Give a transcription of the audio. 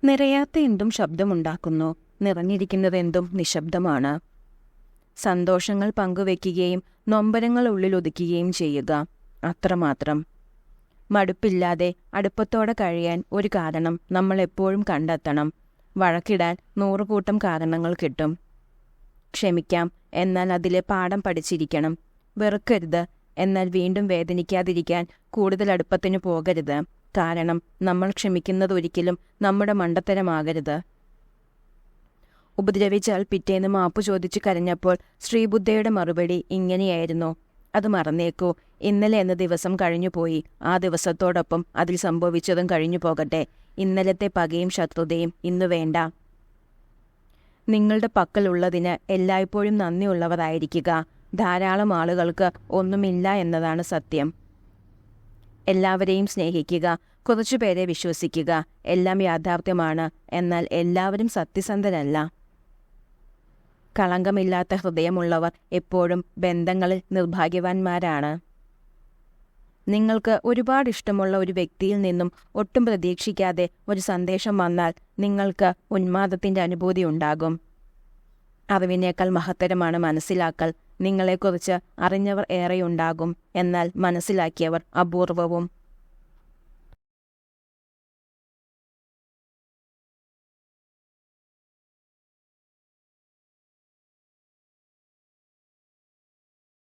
നിറയാത്ത എന്തും ശബ്ദമുണ്ടാക്കുന്നു, നിറഞ്ഞിരിക്കുന്നതെന്തും നിശബ്ദമാണ്. സന്തോഷങ്ങൾ പങ്കുവെക്കുകയും നൊമ്പരങ്ങൾ ഉള്ളിലൊതുക്കുകയും ചെയ്യുക, അത്രമാത്രം. മടുപ്പില്ലാതെ അടുപ്പത്തോടെ കഴിയാൻ ഒരു കാരണം നമ്മൾ എപ്പോഴും കണ്ടെത്തണം. വഴക്കിടാൻ 100 കൂട്ടം കാരണങ്ങൾ കിട്ടും. ക്ഷമിക്കാം, എന്നാൽ അതിലെ പാഠം പഠിച്ചിരിക്കണം. വെറുക്കരുത്, എന്നാൽ വീണ്ടും വേദനിക്കാതിരിക്കാൻ കൂടുതൽ അടുപ്പത്തിന് പോകരുത്. കാരണം നമ്മൾ ക്ഷമിക്കുന്നതൊരിക്കലും നമ്മുടെ മണ്ടത്തരമാകരുത്. ഉപദ്രവിച്ചാൽ പിറ്റേന്ന് മാപ്പു ചോദിച്ചു കരഞ്ഞപ്പോൾ ശ്രീബുദ്ധയുടെ മറുപടി ഇങ്ങനെയായിരുന്നു: അത് മറന്നേക്കൂ, ഇന്നലെ എന്ന ദിവസം കഴിഞ്ഞുപോയി. ആ ദിവസത്തോടൊപ്പം അതിൽ സംഭവിച്ചതും കഴിഞ്ഞു പോകട്ടെ. ഇന്നലത്തെ പകയും ശത്രുതയും ഇന്നു വേണ്ട. നിങ്ങളുടെ പക്കലുള്ളതിന് എല്ലായ്പ്പോഴും നന്ദിയുള്ളവരായിരിക്കുക. ധാരാളം ആളുകൾക്ക് ഒന്നുമില്ല എന്നതാണ് സത്യം. എല്ലാവരെയും സ്നേഹിക്കുക, കുറച്ചുപേരെ വിശ്വസിക്കുക. എല്ലാം യാഥാർത്ഥ്യമാണ്, എന്നാൽ എല്ലാവരും സത്യസന്ധരല്ല. കളങ്കമില്ലാത്ത ഹൃദയമുള്ളവർ എപ്പോഴും ബന്ധങ്ങളിൽ നിർഭാഗ്യവാന്മാരാണ്. നിങ്ങൾക്ക് ഒരുപാട് ഇഷ്ടമുള്ള ഒരു വ്യക്തിയിൽ നിന്നും ഒട്ടും പ്രതീക്ഷിക്കാതെ ഒരു സന്ദേശം വന്നാൽ നിങ്ങൾക്ക് ഉന്മാദത്തിൻ്റെ അനുഭൂതി ഉണ്ടാകും. അറിവിനേക്കാൾ മഹത്തരമാണ് മനസ്സിലാക്കൽ. നിങ്ങളെക്കുറിച്ച് അറിഞ്ഞവർ ഏറെയുണ്ടാകും, എന്നാൽ മനസ്സിലാക്കിയവർ അപൂർവവും.